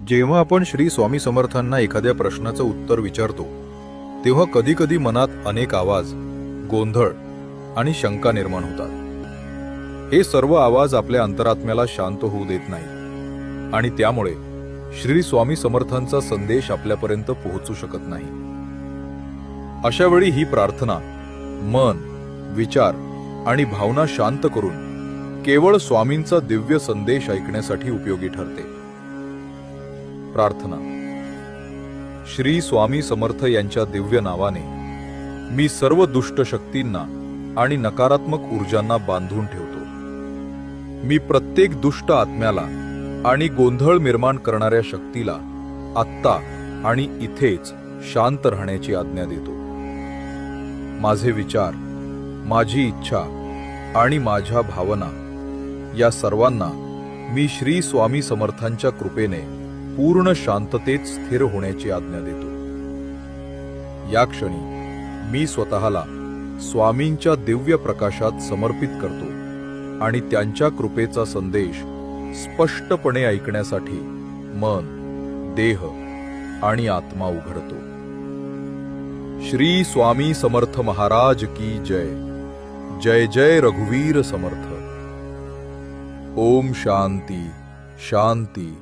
जेव्हा आपण श्री स्वामी समर्थांना एखाद्या प्रश्नाचं उत्तर विचारतो तेव्हा कधी कधी मनात अनेक आवाज, गोंधळ आणि शंका निर्माण होतात। हे सर्व आवाज आपल्या अंतरात्म्याला शांत होऊ देत नाही आणि त्यामुळे श्री स्वामी समर्थांचा संदेश आपल्यापर्यंत पोहोचू शकत नाही। अशा वेळी ही प्रार्थना मन, विचार आणि भावना शांत करून केवळ स्वामींचा दिव्य संदेश ऐकण्यासाठी उपयोगी ठरते। प्रार्थना। श्री स्वामी समर्थ यांच्या दिव्य नावाने मी सर्व दुष्ट शक्तींना आणि नकारात्मक ऊर्जांना बांधून ठेवतो। मी प्रत्येक दुष्ट आत्म्याला आणि गोंधळ निर्माण करणाऱ्या शक्तीला आत्ता आणि इथेच शांत राहण्याची आज्ञा देतो। माझे विचार, माझी इच्छा आणि माझ्या भावना या सर्वांना मी श्री स्वामी समर्थांच्या कृपेने पूर्ण शांततेत स्थिर होण्याची आज्ञा देतो। या क्षणी मी स्वतःला स्वामींच्या दिव्य प्रकाशात समर्पित करतो आणि त्यांच्या कृपेचा संदेश स्पष्टपणे ऐकण्यासाठी मन, देह आणि आत्मा उघडतो। श्री स्वामी समर्थ महाराज की जय। जय जय रघुवीर समर्थ। ओम शांती शांती।